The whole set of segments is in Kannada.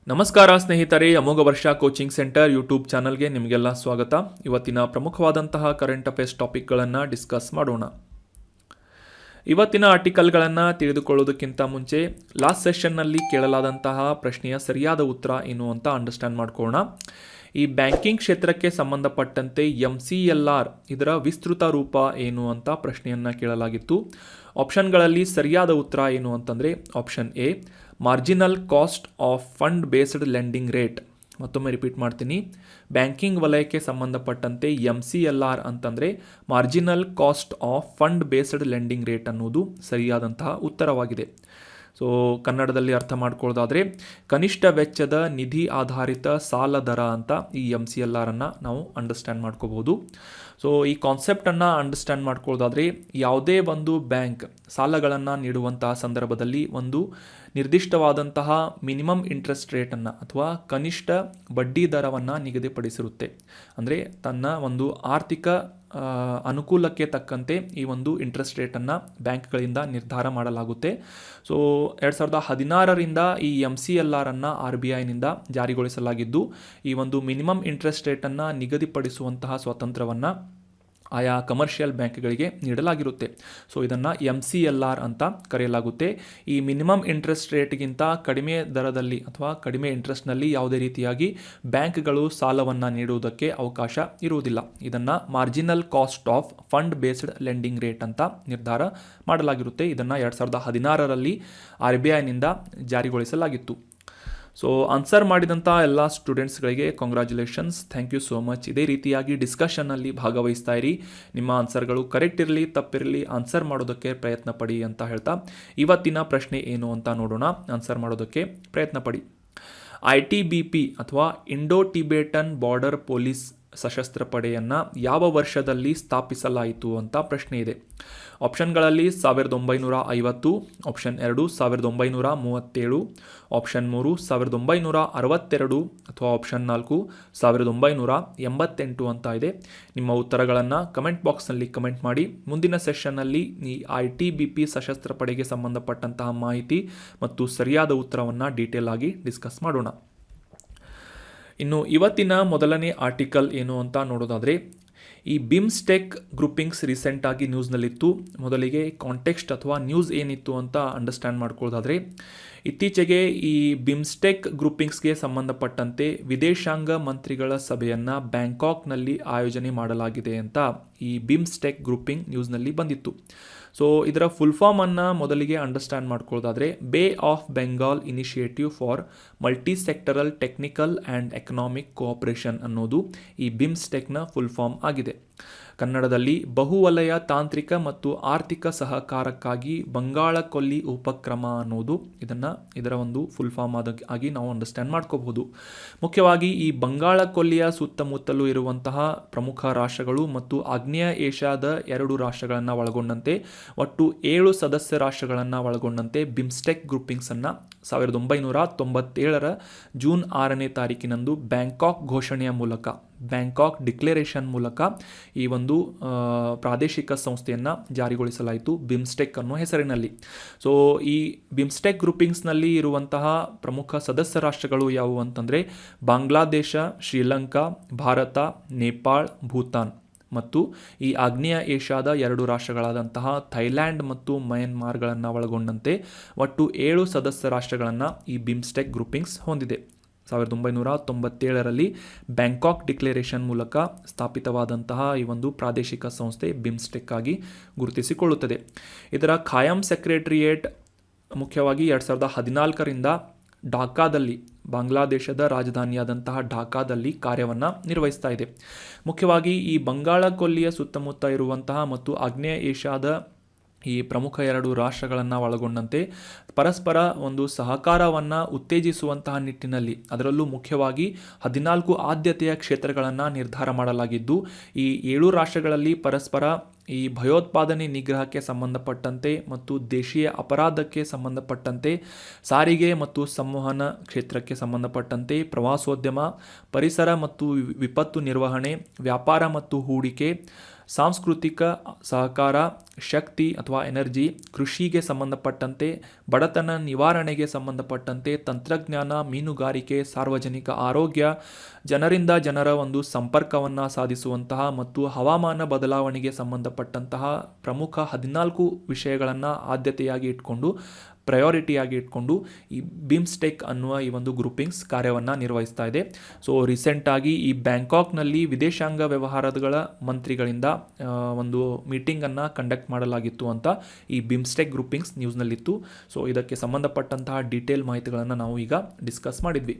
ನಮಸ್ಕಾರ ಸ್ನೇಹಿತರೆ, ಅಮೋಘ ವರ್ಷ ಕೋಚಿಂಗ್ ಸೆಂಟರ್ ಯೂಟ್ಯೂಬ್ ಚಾನಲ್ಗೆ ನಿಮಗೆಲ್ಲ ಸ್ವಾಗತ. ಇವತ್ತಿನ ಪ್ರಮುಖವಾದಂತಹ ಕರೆಂಟ್ ಅಫೇರ್ಸ್ ಟಾಪಿಕ್ಗಳನ್ನು ಡಿಸ್ಕಸ್ ಮಾಡೋಣ. ಇವತ್ತಿನ ಆರ್ಟಿಕಲ್ಗಳನ್ನು ತಿಳಿದುಕೊಳ್ಳೋದಕ್ಕಿಂತ ಮುಂಚೆ ಲಾಸ್ಟ್ ಸೆಷನ್ನಲ್ಲಿ ಕೇಳಲಾದಂತಹ ಪ್ರಶ್ನೆಯ ಸರಿಯಾದ ಉತ್ತರ ಏನು ಅಂತ ಅಂಡರ್ಸ್ಟ್ಯಾಂಡ್ ಮಾಡ್ಕೊಳ್ಳೋಣ. ಈ ಬ್ಯಾಂಕಿಂಗ್ ಕ್ಷೇತ್ರಕ್ಕೆ ಸಂಬಂಧಪಟ್ಟಂತೆ MCLR ಇದರ ವಿಸ್ತೃತ ರೂಪ ಏನು ಅಂತ ಪ್ರಶ್ನೆಯನ್ನು ಕೇಳಲಾಗಿತ್ತು. ಆಪ್ಷನ್ಗಳಲ್ಲಿ ಸರಿಯಾದ ಉತ್ತರ ಏನು ಅಂತಂದರೆ option A, marginal cost of fund based lending rate. ಮತ್ತೊಮ್ಮೆ ರಿಪೀಟ್ ಮಾಡ್ತೀನಿ, ಬ್ಯಾಂಕಿಂಗ್ ವಲಯಕ್ಕೆ ಸಂಬಂಧಪಟ್ಟಂತೆ MCLR ಅಂತಂದರೆ marginal cost of fund based lending rate ಅನ್ನೋದು ಸರಿಯಾದಂತಹ ಉತ್ತರವಾಗಿದೆ. ಸೊ ಕನ್ನಡದಲ್ಲಿ ಅರ್ಥ ಮಾಡ್ಕೊಳ್ಳೋದಾದರೆ ಕನಿಷ್ಠ ವೆಚ್ಚದ ನಿಧಿ ಆಧಾರಿತ ಸಾಲ ದರ ಅಂತ ಈ MCLR ಅನ್ನು ನಾವು ಅಂಡರ್ಸ್ಟ್ಯಾಂಡ್ ಮಾಡ್ಕೋಬಹುದು. ಸೊ ಈ ಕಾನ್ಸೆಪ್ಟನ್ನು ಅಂಡರ್ಸ್ಟ್ಯಾಂಡ್ ಮಾಡ್ಕೊಳ್ಳೋದಾದರೆ ಯಾವುದೇ ಒಂದು ಬ್ಯಾಂಕ್ ಸಾಲಗಳನ್ನು ನೀಡುವಂತಹ ಸಂದರ್ಭದಲ್ಲಿ ಒಂದು ನಿರ್ದಿಷ್ಟವಾದಂತಹ ಮಿನಿಮಮ್ ಇಂಟ್ರೆಸ್ಟ್ ರೇಟನ್ನು ಅಥವಾ ಕನಿಷ್ಠ ಬಡ್ಡಿ ದರವನ್ನು ನಿಗದಿಪಡಿಸಿರುತ್ತೆ. ಅಂದರೆ ತನ್ನ ಒಂದು ಆರ್ಥಿಕ ಅನುಕೂಲಕ್ಕೆ ತಕ್ಕಂತೆ ಈ ಒಂದು ಇಂಟ್ರೆಸ್ಟ್ ರೇಟನ್ನು ಬ್ಯಾಂಕ್ಗಳಿಂದ ನಿರ್ಧಾರ ಮಾಡಲಾಗುತ್ತೆ. ಸೊ 2016ರಿಂದ ಈ MCLR ಅನ್ನು RBIನಿಂದ ಜಾರಿಗೊಳಿಸಲಾಗಿದ್ದು, ಈ ಒಂದು ಮಿನಿಮಮ್ ಇಂಟ್ರೆಸ್ಟ್ ರೇಟನ್ನು ನಿಗದಿಪಡಿಸುವಂತಹ ಸ್ವಾತಂತ್ರ್ಯವನ್ನು ಆಯಾ ಕಮರ್ಷಿಯಲ್ ಬ್ಯಾಂಕ್ಗಳಿಗೆ ನೀಡಲಾಗಿರುತ್ತೆ. ಸೊ ಇದನ್ನು MCLR ಅಂತ ಕರೆಯಲಾಗುತ್ತೆ. ಈ ಮಿನಿಮಮ್ ಇಂಟ್ರೆಸ್ಟ್ ರೇಟ್ಗಿಂತ ಕಡಿಮೆ ದರದಲ್ಲಿ ಅಥವಾ ಕಡಿಮೆ ಇಂಟ್ರೆಸ್ಟ್ನಲ್ಲಿ ಯಾವುದೇ ರೀತಿಯಾಗಿ ಬ್ಯಾಂಕ್ಗಳು ಸಾಲವನ್ನು ನೀಡುವುದಕ್ಕೆ ಅವಕಾಶ ಇರುವುದಿಲ್ಲ. ಇದನ್ನು marginal cost of fund based lending rate ಅಂತ ನಿರ್ಧಾರ ಮಾಡಲಾಗಿರುತ್ತೆ. ಇದನ್ನು 2016ರಲ್ಲಿ RBIನಿಂದ ಜಾರಿಗೊಳಿಸಲಾಗಿತ್ತು. ಸೊ ಆನ್ಸರ್ ಮಾಡಿದಂಥ ಎಲ್ಲ ಸ್ಟೂಡೆಂಟ್ಸ್ಗಳಿಗೆ congratulations, thank you so much. ಇದೇ ರೀತಿಯಾಗಿ ಡಿಸ್ಕಷನ್ನಲ್ಲಿ ಭಾಗವಹಿಸ್ತಾ ಇರಿ. ನಿಮ್ಮ ಆನ್ಸರ್ಗಳು ಕರೆಕ್ಟ್ ಇರಲಿ ತಪ್ಪಿರಲಿ ಆನ್ಸರ್ ಮಾಡೋದಕ್ಕೆ ಪ್ರಯತ್ನ ಪಡಿ ಅಂತ ಹೇಳ್ತಾ ಇವತ್ತಿನ ಪ್ರಶ್ನೆ ಏನು ಅಂತ ನೋಡೋಣ. ಆನ್ಸರ್ ಮಾಡೋದಕ್ಕೆ ಪ್ರಯತ್ನ ಪಡಿ. ITBP ಅಥವಾ ಇಂಡೋ ಟಿಬೇಟನ್ ಬಾರ್ಡರ್ ಪೊಲೀಸ್ ಸಶಸ್ತ್ರ ಪಡೆಯನ್ನು ಯಾವ ವರ್ಷದಲ್ಲಿ ಸ್ಥಾಪಿಸಲಾಯಿತು ಅಂತ ಪ್ರಶ್ನೆ ಇದೆ. ಆಪ್ಷನ್ಗಳಲ್ಲಿ 1950, ಆಪ್ಷನ್ 2 1937, ಆಪ್ಷನ್ 3 1962 ಅಥವಾ ಆಪ್ಷನ್ 4 1988 ಅಂತ ಇದೆ. ನಿಮ್ಮ ಉತ್ತರಗಳನ್ನು ಕಮೆಂಟ್ ಬಾಕ್ಸ್ನಲ್ಲಿ ಕಮೆಂಟ್ ಮಾಡಿ. ಮುಂದಿನ ಸೆಷನ್ನಲ್ಲಿ ಈ ITBP ಸಶಸ್ತ್ರ ಪಡೆಗೆ ಸಂಬಂಧಪಟ್ಟಂತಹ ಮಾಹಿತಿ ಮತ್ತು ಸರಿಯಾದ ಉತ್ತರವನ್ನು ಡೀಟೇಲ್ ಆಗಿ ಡಿಸ್ಕಸ್ ಮಾಡೋಣ. ಇನ್ನು ಇವತ್ತಿನ ಮೊದಲನೇ ಆರ್ಟಿಕಲ್ ಏನು ಅಂತ ನೋಡೋದಾದರೆ, ಈ ಬಿಮ್ಸ್ಟೆಕ್ ಗ್ರೂಪಿಂಗ್ಸ್ ರೀಸೆಂಟಾಗಿ ನ್ಯೂಸ್ನಲ್ಲಿತ್ತು. ಮೊದಲಿಗೆ ಕಾಂಟೆಕ್ಸ್ಟ್ ಅಥವಾ ನ್ಯೂಸ್ ಏನಿತ್ತು ಅಂತ ಅಂಡರ್ಸ್ಟ್ಯಾಂಡ್ ಮಾಡ್ಕೊಳ್ಳೋದಾದರೆ, ಇತ್ತೀಚೆಗೆ ಈ ಬಿಮ್ಸ್ಟೆಕ್ ಗ್ರೂಪಿಂಗ್ಸ್ಗೆ ಸಂಬಂಧಪಟ್ಟಂತೆ ವಿದೇಶಾಂಗ ಮಂತ್ರಿಗಳ ಸಭೆಯನ್ನು ಬ್ಯಾಂಕಾಕ್ನಲ್ಲಿ ಆಯೋಜನೆ ಮಾಡಲಾಗಿದೆ ಅಂತ ಈ ಬಿಮ್ಸ್ಟೆಕ್ ಗ್ರೂಪಿಂಗ್ ನ್ಯೂಸ್ನಲ್ಲಿ ಬಂದಿತ್ತು. ಸೊ ಇದರ ಫುಲ್ ಫಾರ್ಮನ್ನು ಮೊದಲಿಗೆ understand ಮಾಡ್ಕೊಳ್ಳೋದಾದರೆ, bay of Bengal initiative for multi sectoral technical and economic cooperation ಅನ್ನೋದು ಈ ಬಿಮ್ಸ್ಟೆಕ್ನ ಫುಲ್ ಫಾರ್ಮ್ ಆಗಿದೆ. ಕನ್ನಡದಲ್ಲಿ ಬಹುವಲಯ ತಾಂತ್ರಿಕ ಮತ್ತು ಆರ್ಥಿಕ ಸಹಕಾರಕ್ಕಾಗಿ ಬಂಗಾಳ ಕೊಲ್ಲಿ ಉಪಕ್ರಮ ಅನ್ನೋದು ಇದರ ಒಂದು ಫುಲ್ ಫಾರ್ಮ್ ಆಗಿ ನಾವು ಅಂಡರ್ಸ್ಟ್ಯಾಂಡ್ ಮಾಡ್ಕೋಬಹುದು. ಮುಖ್ಯವಾಗಿ ಈ ಬಂಗಾಳ ಕೊಲ್ಲಿಯ ಸುತ್ತಮುತ್ತಲೂ ಇರುವಂತಹ ಪ್ರಮುಖ ರಾಷ್ಟ್ರಗಳು ಮತ್ತು ಆಗ್ನೇಯ ಏಷ್ಯಾದ 2 ರಾಷ್ಟ್ರಗಳನ್ನು ಒಳಗೊಂಡಂತೆ ಒಟ್ಟು 7 ಸದಸ್ಯ ರಾಷ್ಟ್ರಗಳನ್ನು ಒಳಗೊಂಡಂತೆ ಬಿಮ್ಸ್ಟೆಕ್ ಗ್ರೂಪಿಂಗ್ಸನ್ನು 1997ರ ಜೂನ್ 6ನೇ ತಾರೀಕಿನಂದು ಬ್ಯಾಂಕಾಕ್ ಘೋಷಣೆಯ ಮೂಲಕ, ಬ್ಯಾಂಕಾಕ್ ಡಿಕ್ಲರೇಷನ್ ಮೂಲಕ ಈ ಒಂದು ಪ್ರಾದೇಶಿಕ ಸಂಸ್ಥೆಯನ್ನು ಜಾರಿಗೊಳಿಸಲಾಯಿತು ಬಿಮ್ಸ್ಟೆಕ್ ಅನ್ನೋ ಹೆಸರಿನಲ್ಲಿ. ಸೊ ಈ ಬಿಮ್ಸ್ಟೆಕ್ ಗ್ರೂಪಿಂಗ್ಸ್ನಲ್ಲಿ ಇರುವಂತಹ ಪ್ರಮುಖ ಸದಸ್ಯ ರಾಷ್ಟ್ರಗಳು ಯಾವುವು ಅಂತಂದರೆ ಬಾಂಗ್ಲಾದೇಶ, ಶ್ರೀಲಂಕಾ, ಭಾರತ, ನೇಪಾಳ್, ಭೂತಾನ್ ಮತ್ತು ಈ ಆಗ್ನೇಯ ಏಷ್ಯಾದ 2 ರಾಷ್ಟ್ರಗಳಾದಂತಹ ಥೈಲ್ಯಾಂಡ್ ಮತ್ತು ಮಯನ್ಮಾರ್ಗಳನ್ನು ಒಳಗೊಂಡಂತೆ ಒಟ್ಟು 7 ಸದಸ್ಯ ರಾಷ್ಟ್ರಗಳನ್ನು ಈ ಬಿಮ್ಸ್ಟೆಕ್ ಗ್ರೂಪಿಂಗ್ಸ್ ಹೊಂದಿದೆ. 1997ರಲ್ಲಿ ಬ್ಯಾಂಕಾಕ್ ಡಿಕ್ಲರೇಷನ್ ಮೂಲಕ ಸ್ಥಾಪಿತವಾದಂತಹ ಈ ಒಂದು ಪ್ರಾದೇಶಿಕ ಸಂಸ್ಥೆ ಬಿಮ್ಸ್ಟೆಕ್ ಆಗಿ ಗುರುತಿಸಿಕೊಳ್ಳುತ್ತದೆ. ಇದರ ಖಾಯಂ ಸೆಕ್ರೆಟರಿಯೇಟ್ ಮುಖ್ಯವಾಗಿ 2014ರಿಂದ ಢಾಕಾದಲ್ಲಿ, ಬಾಂಗ್ಲಾದೇಶದ ರಾಜಧಾನಿಯಾದಂತಹ ಢಾಕಾದಲ್ಲಿ ಕಾರ್ಯವನ್ನು ನಿರ್ವಹಿಸ್ತಾ ಇದೆ. ಮುಖ್ಯವಾಗಿ ಈ ಬಂಗಾಳ ಕೊಲ್ಲಿಯ ಸುತ್ತಮುತ್ತ ಇರುವಂತಹ ಮತ್ತು ಆಗ್ನೇಯ ಏಷ್ಯಾದ ಈ ಪ್ರಮುಖ 2 ರಾಷ್ಟ್ರಗಳನ್ನು ಒಳಗೊಂಡಂತೆ ಪರಸ್ಪರ ಒಂದು ಸಹಕಾರವನ್ನು ಉತ್ತೇಜಿಸುವಂತಹ ನಿಟ್ಟಿನಲ್ಲಿ ಅದರಲ್ಲೂ ಮುಖ್ಯವಾಗಿ 14 ಆದ್ಯತೆಯ ಕ್ಷೇತ್ರಗಳನ್ನು ನಿರ್ಧಾರ ಮಾಡಲಾಗಿದ್ದು, ಈ 7 ರಾಷ್ಟ್ರಗಳಲ್ಲಿ ಪರಸ್ಪರ ಈ ಭಯೋತ್ಪಾದನೆ ನಿಗ್ರಹಕ್ಕೆ ಸಂಬಂಧಪಟ್ಟಂತೆ ಮತ್ತು ದೇಶೀಯ ಅಪರಾಧಕ್ಕೆ ಸಂಬಂಧಪಟ್ಟಂತೆ, ಸಾರಿಗೆ ಮತ್ತು ಸಂವಹನ ಕ್ಷೇತ್ರಕ್ಕೆ ಸಂಬಂಧಪಟ್ಟಂತೆ, ಪ್ರವಾಸೋದ್ಯಮ, ಪರಿಸರ ಮತ್ತು ವಿಪತ್ತು ನಿರ್ವಹಣೆ, ವ್ಯಾಪಾರ ಮತ್ತು ಹೂಡಿಕೆ, ಸಾಂಸ್ಕೃತಿಕ ಸಹಕಾರ, ಶಕ್ತಿ ಅಥವಾ ಎನರ್ಜಿ, ಕೃಷಿಗೆ ಸಂಬಂಧಪಟ್ಟಂತೆ, ಬಡತನ ನಿವಾರಣೆಗೆ ಸಂಬಂಧಪಟ್ಟಂತೆ, ತಂತ್ರಜ್ಞಾನ, ಮೀನುಗಾರಿಕೆ, ಸಾರ್ವಜನಿಕ ಆರೋಗ್ಯ, ಜನರಿಂದ ಜನರ ಒಂದು ಸಂಪರ್ಕವನ್ನು ಸಾಧಿಸುವಂತಹ ಮತ್ತು ಹವಾಮಾನ ಬದಲಾವಣೆಗೆ ಸಂಬಂಧಪಟ್ಟಂತಹ ಪ್ರಮುಖ 14 ವಿಷಯಗಳನ್ನು ಆದ್ಯತೆಯಾಗಿ ಇಟ್ಕೊಂಡು ಪ್ರಯಾರಿಟಿಯಾಗಿ ಇಟ್ಕೊಂಡು ಈ ಬಿಮ್ಸ್ಟೆಕ್ ಅನ್ನುವ ಈ ಒಂದು ಗ್ರೂಪಿಂಗ್ಸ್ ಕಾರ್ಯವನ್ನು ನಿರ್ವಹಿಸ್ತಾ ಇದೆ. ಸೊ ರೀಸೆಂಟಾಗಿ ಈ ಬ್ಯಾಂಕಾಕ್ನಲ್ಲಿ ವಿದೇಶಾಂಗ ವ್ಯವಹಾರಗಳ ಮಂತ್ರಿಗಳಿಂದ ಒಂದು ಮೀಟಿಂಗನ್ನು ಕಂಡಕ್ಟ್ ಮಾಡಲಾಗಿತ್ತು ಅಂತ ಈ ಬಿಮ್ಸ್ಟೆಕ್ ಗ್ರೂಪಿಂಗ್ಸ್ ನ್ಯೂಸ್ನಲ್ಲಿತ್ತು. ಸೊ ಇದಕ್ಕೆ ಸಂಬಂಧಪಟ್ಟಂತಹ ಡೀಟೇಲ್ ಮಾಹಿತಿಗಳನ್ನು ನಾವು ಈಗ ಡಿಸ್ಕಸ್ ಮಾಡಿದ್ವಿ.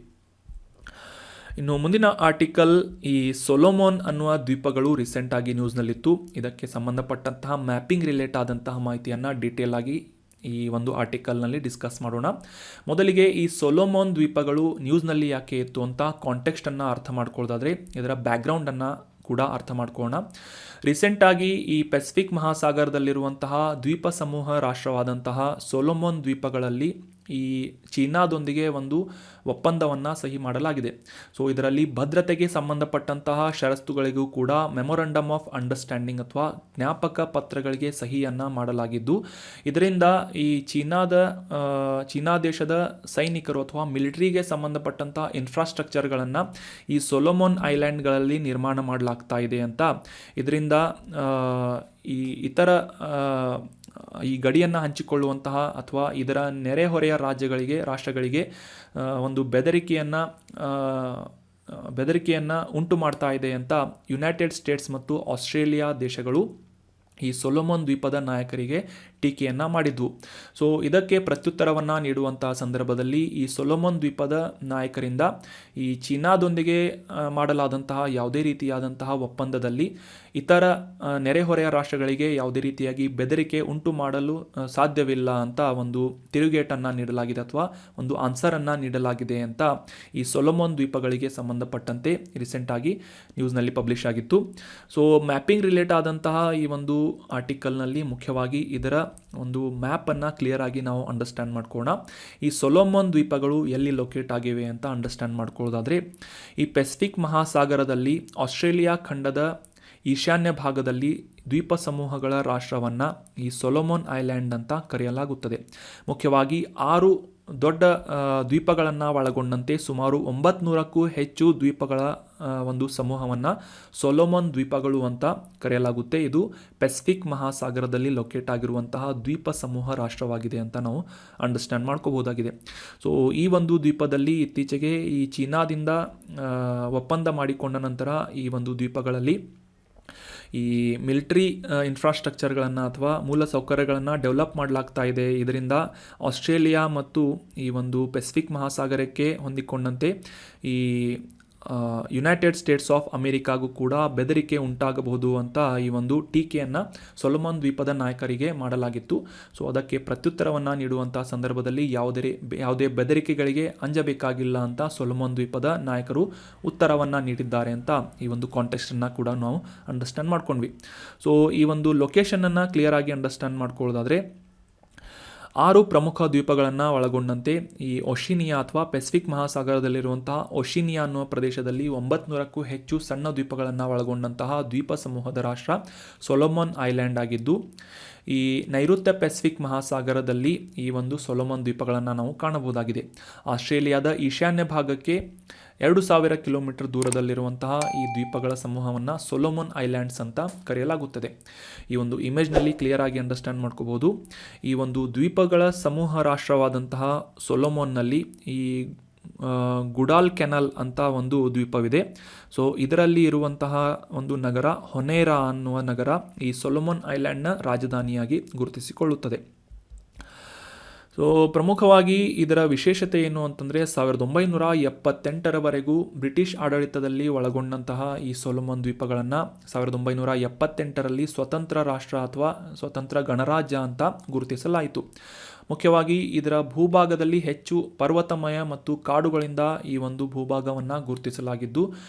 ಇನ್ನು ಮುಂದಿನ ಆರ್ಟಿಕಲ್, ಈ ಸೊಲೊಮೋನ್ ಅನ್ನುವ ದ್ವೀಪಗಳು ರೀಸೆಂಟಾಗಿ ನ್ಯೂಸ್ನಲ್ಲಿತ್ತು. ಇದಕ್ಕೆ ಸಂಬಂಧಪಟ್ಟಂತಹ ಮ್ಯಾಪಿಂಗ್ ರಿಲೇಟ್ ಆದಂತಹ ಮಾಹಿತಿಯನ್ನು ಡೀಟೇಲ್ ಆಗಿ ಈ ಒಂದು ಆರ್ಟಿಕಲ್ನಲ್ಲಿ ಡಿಸ್ಕಸ್ ಮಾಡೋಣ. ಮೊದಲಿಗೆ ಈ ಸೊಲೊಮೋನ್ ದ್ವೀಪಗಳು ನ್ಯೂಸ್ನಲ್ಲಿ ಯಾಕೆ ಇತ್ತು ಅಂತ ಕಾಂಟೆಕ್ಸ್ಟನ್ನು ಅರ್ಥ ಮಾಡ್ಕೊಳ್ಳೋದಾದರೆ ಇದರ ಬ್ಯಾಕ್ಗ್ರೌಂಡನ್ನು ಕೂಡ ಅರ್ಥ ಮಾಡ್ಕೊಳ್ಳೋಣ. ರೀಸೆಂಟಾಗಿ ಈ ಪೆಸಿಫಿಕ್ ಮಹಾಸಾಗರದಲ್ಲಿರುವಂತಹ ದ್ವೀಪ ಸಮೂಹ ರಾಷ್ಟ್ರವಾದಂತಹ ಸೊಲೊಮೋನ್ ದ್ವೀಪಗಳಲ್ಲಿ ಈ ಚೀನಾದೊಂದಿಗೆ ಒಂದು ಒಪ್ಪಂದವನ್ನು ಸಹಿ ಮಾಡಲಾಗಿದೆ. ಸೊ ಇದರಲ್ಲಿ ಭದ್ರತೆಗೆ ಸಂಬಂಧಪಟ್ಟಂತಹ ಷರತ್ತುಗಳಿಗೂ ಕೂಡ ಮೆಮೊರಂಡಮ್ ಆಫ್ ಅಂಡರ್ಸ್ಟ್ಯಾಂಡಿಂಗ್ ಅಥವಾ ಜ್ಞಾಪಕ ಪತ್ರಗಳಿಗೆ ಸಹಿಯನ್ನು ಮಾಡಲಾಗಿದ್ದು, ಇದರಿಂದ ಈ ಚೀನಾ ದೇಶದ ಸೈನಿಕರು ಅಥವಾ ಮಿಲಿಟರಿಗೆ ಸಂಬಂಧಪಟ್ಟಂತಹ ಇನ್ಫ್ರಾಸ್ಟ್ರಕ್ಚರ್ಗಳನ್ನು ಈ ಸೊಲೊಮೋನ್ ಐಲ್ಯಾಂಡ್ಗಳಲ್ಲಿ ನಿರ್ಮಾಣ ಮಾಡಲಾಗ್ತಾ ಇದೆ ಅಂತ, ಇದರಿಂದ ಈ ಇತರ ಈ ಗಡಿಯನ್ನು ಹಂಚಿಕೊಳ್ಳುವಂತಹ ಅಥವಾ ಇದರ ನೆರೆಹೊರೆಯ ರಾಷ್ಟ್ರಗಳಿಗೆ ಒಂದು ಬೆದರಿಕೆಯನ್ನು ಉಂಟು ಮಾಡ್ತಾ ಇದೆ ಅಂತ ಯುನೈಟೆಡ್ ಸ್ಟೇಟ್ಸ್ ಮತ್ತು ಆಸ್ಟ್ರೇಲಿಯಾ ದೇಶಗಳು ಈ ಸೊಲೊಮೋನ್ ದ್ವೀಪದ ನಾಯಕರಿಗೆ ಟೀಕೆಯನ್ನು ಮಾಡಿದ್ವು. ಸೊ ಇದಕ್ಕೆ ಪ್ರತ್ಯುತ್ತರವನ್ನು ನೀಡುವಂತಹ ಸಂದರ್ಭದಲ್ಲಿ ಈ ಸೊಲೊಮೋನ್ ದ್ವೀಪದ ನಾಯಕರಿಂದ ಈ ಚೀನಾದೊಂದಿಗೆ ಮಾಡಲಾದಂತಹ ಯಾವುದೇ ರೀತಿಯಾದಂತಹ ಒಪ್ಪಂದದಲ್ಲಿ ಇತರ ನೆರೆಹೊರೆಯ ರಾಷ್ಟ್ರಗಳಿಗೆ ಯಾವುದೇ ರೀತಿಯಾಗಿ ಬೆದರಿಕೆ ಉಂಟು ಮಾಡಲು ಸಾಧ್ಯವಿಲ್ಲ ಅಂತ ಒಂದು ತಿರುಗೇಟನ್ನು ನೀಡಲಾಗಿದೆ ಅಥವಾ ಒಂದು ಆನ್ಸರನ್ನು ನೀಡಲಾಗಿದೆ ಅಂತ ಈ ಸೊಲೊಮೋನ್ ದ್ವೀಪಗಳಿಗೆ ಸಂಬಂಧಪಟ್ಟಂತೆ ರೀಸೆಂಟಾಗಿ ನ್ಯೂಸ್ನಲ್ಲಿ ಪಬ್ಲಿಷ್ ಆಗಿತ್ತು. ಸೊ ಮ್ಯಾಪಿಂಗ್ ರಿಲೇಟ್ ಆದಂತಹ ಈ ಒಂದು ಆರ್ಟಿಕಲ್ನಲ್ಲಿ ಮುಖ್ಯವಾಗಿ ಇದರ ಒಂದು ಮ್ಯಾಪನ್ನು ಕ್ಲಿಯರ್ ಆಗಿ ನಾವು ಅಂಡರ್ಸ್ಟ್ಯಾಂಡ್ ಮಾಡ್ಕೊಳ್ಳೋಣ. ಈ ಸೊಲೊಮೋನ್ ದ್ವೀಪಗಳು ಎಲ್ಲಿ ಲೊಕೇಟ್ ಆಗಿವೆ ಅಂತ ಅಂಡರ್ಸ್ಟ್ಯಾಂಡ್ ಮಾಡ್ಕೊಳ್ಳೋದಾದರೆ, ಈ ಪೆಸಿಫಿಕ್ ಮಹಾಸಾಗರದಲ್ಲಿ ಆಸ್ಟ್ರೇಲಿಯಾ ಖಂಡದ ಈಶಾನ್ಯ ಭಾಗದಲ್ಲಿ ದ್ವೀಪ ಸಮೂಹಗಳ ರಾಷ್ಟ್ರವನ್ನು ಈ ಸೊಲೊಮೋನ್ ಐಲ್ಯಾಂಡ್ ಅಂತ ಕರೆಯಲಾಗುತ್ತದೆ. ಮುಖ್ಯವಾಗಿ 6 ದೊಡ್ಡ ದ್ವೀಪಗಳನ್ನು ಒಳಗೊಂಡಂತೆ ಸುಮಾರು 900ಕ್ಕೂ ಹೆಚ್ಚು ದ್ವೀಪಗಳ ಒಂದು ಸಮೂಹವನ್ನು ಸೊಲೊಮೋನ್ ದ್ವೀಪಗಳು ಅಂತ ಕರೆಯಲಾಗುತ್ತೆ. ಇದು ಪೆಸಿಫಿಕ್ ಮಹಾಸಾಗರದಲ್ಲಿ ಲೊಕೇಟ್ ಆಗಿರುವಂತಹ ದ್ವೀಪ ಸಮೂಹ ರಾಷ್ಟ್ರವಾಗಿದೆ ಅಂತ ನಾವು ಅಂಡರ್ಸ್ಟ್ಯಾಂಡ್ ಮಾಡ್ಕೋಬಹುದಾಗಿದೆ. ಸೊ ಈ ಒಂದು ದ್ವೀಪದಲ್ಲಿ ಇತ್ತೀಚೆಗೆ ಈ ಚೀನಾದಿಂದ ಒಪ್ಪಂದ ಮಾಡಿಕೊಂಡ ನಂತರ ಈ ಒಂದು ದ್ವೀಪಗಳಲ್ಲಿ ಈ ಮಿಲಿಟರಿ ಇನ್ಫ್ರಾಸ್ಟ್ರಕ್ಚರ್ಗಳನ್ನು ಅಥವಾ ಮೂಲ ಸೌಕರ್ಯಗಳನ್ನು ಡೆವಲಪ್ ಮಾಡಲಾಗ್ತಾ ಇದೆ. ಇದರಿಂದ ಆಸ್ಟ್ರೇಲಿಯಾ ಮತ್ತು ಈ ಒಂದು ಪೆಸಿಫಿಕ್ ಮಹಾಸಾಗರಕ್ಕೆ ಹೊಂದಿಕೊಂಡಂತೆ ಈ ಯುನೈಟೆಡ್ ಸ್ಟೇಟ್ಸ್ ಆಫ್ ಅಮೆರಿಕಾಗೂ ಕೂಡ ಬೆದರಿಕೆ ಉಂಟಾಗಬಹುದು ಅಂತ ಈ ಒಂದು ಟೀಕೆಯನ್ನು ಸೊಲೊಮೋನ್ ದ್ವೀಪದ ನಾಯಕರಿಗೆ ಮಾಡಲಾಗಿತ್ತು. ಸೊ ಅದಕ್ಕೆ ಪ್ರತ್ಯುತ್ತರವನ್ನು ನೀಡುವಂಥ ಸಂದರ್ಭದಲ್ಲಿ ಯಾವುದೇ ಬೆದರಿಕೆಗಳಿಗೆ ಅಂಜಬೇಕಾಗಿಲ್ಲ ಅಂತ ಸೊಲೊಮೋನ್ ದ್ವೀಪದ ನಾಯಕರು ಉತ್ತರವನ್ನು ನೀಡಿದ್ದಾರೆ ಅಂತ ಈ ಒಂದು ಕಾಂಟೆಕ್ಸ್ಟನ್ನು ಕೂಡ ನಾವು ಅಂಡರ್ಸ್ಟ್ಯಾಂಡ್ ಮಾಡ್ಕೊಂಡ್ವಿ. ಸೊ ಈ ಒಂದು ಲೊಕೇಶನನ್ನು ಕ್ಲಿಯರ್ ಆಗಿ ಅಂಡರ್ಸ್ಟ್ಯಾಂಡ್ ಮಾಡ್ಕೊಳ್ಳೋದಾದರೆ 6 ಪ್ರಮುಖ ದ್ವೀಪಗಳನ್ನು ಒಳಗೊಂಡಂತೆ ಈ ಒಶಿನಿಯಾ ಅಥವಾ ಪೆಸಿಫಿಕ್ ಮಹಾಸಾಗರದಲ್ಲಿರುವಂತಹ ಒಶಿನಿಯಾ ಅನ್ನುವ ಪ್ರದೇಶದಲ್ಲಿ 900ಕ್ಕೂ ಹೆಚ್ಚು ಸಣ್ಣ ದ್ವೀಪಗಳನ್ನು ಒಳಗೊಂಡಂತಹ ದ್ವೀಪ ಸಮೂಹದ ರಾಷ್ಟ್ರ ಸೊಲೊಮೋನ್ ಐಲ್ಯಾಂಡ್ ಆಗಿದ್ದು, ಈ ನೈಋತ್ಯ ಪೆಸಿಫಿಕ್ ಮಹಾಸಾಗರದಲ್ಲಿ ಈ ಒಂದು ಸೊಲೊಮೋನ್ ದ್ವೀಪಗಳನ್ನು ನಾವು ಕಾಣಬಹುದಾಗಿದೆ. ಆಸ್ಟ್ರೇಲಿಯಾದ ಈಶಾನ್ಯ ಭಾಗಕ್ಕೆ 2000 ಕಿಲೋಮೀಟರ್ ದೂರದಲ್ಲಿರುವಂತಹ ಈ ದ್ವೀಪಗಳ ಸಮೂಹವನ್ನು ಸೊಲೊಮೋನ್ ಐಲ್ಯಾಂಡ್ಸ್ ಅಂತ ಕರೆಯಲಾಗುತ್ತದೆ. ಈ ಒಂದು ಇಮೇಜ್ನಲ್ಲಿ ಕ್ಲಿಯರ್ ಆಗಿ ಅಂಡರ್ಸ್ಟ್ಯಾಂಡ್ ಮಾಡ್ಕೋಬಹುದು. ಈ ಒಂದು ದ್ವೀಪಗಳ ಸಮೂಹ ರಾಷ್ಟ್ರವಾದಂತಹ ಸೊಲೊಮೋನ್ನಲ್ಲಿ ಈ ಗುಡಾಲ್ ಕೆನಾಲ್ ಅಂತ ಒಂದು ದ್ವೀಪವಿದೆ. ಸೊ ಇದರಲ್ಲಿ ಇರುವಂತಹ ಒಂದು ನಗರ ಹೊನೇರಾ ಅನ್ನುವ ನಗರ ಈ ಸೊಲೊಮೋನ್ ಐಲ್ಯಾಂಡ್ನ ರಾಜಧಾನಿಯಾಗಿ ಗುರುತಿಸಿಕೊಳ್ಳುತ್ತದೆ. ಸೊ ಪ್ರಮುಖವಾಗಿ ಇದರ ವಿಶೇಷತೆ ಏನು ಅಂತಂದರೆ 1978ರವರೆಗೂ ಬ್ರಿಟಿಷ್ ಆಡಳಿತದಲ್ಲಿ ಒಳಗೊಂಡಂತಹ ಈ ಸೊಲೊಮೋನ್ ದ್ವೀಪಗಳನ್ನು 1978ರಲ್ಲಿ ಸ್ವತಂತ್ರ ರಾಷ್ಟ್ರ ಅಥವಾ ಸ್ವತಂತ್ರ ಗಣರಾಜ್ಯ ಅಂತ ಗುರುತಿಸಲಾಯಿತು. ಮುಖ್ಯವಾಗಿ ಇದರ ಭೂಭಾಗದಲ್ಲಿ ಹೆಚ್ಚು ಪರ್ವತಮಯ ಮತ್ತು ಕಾಡುಗಳಿಂದ ಈ ಒಂದು ಭೂಭಾಗವನ್ನು ಗುರುತಿಸಲಾಗಿದ್ದು,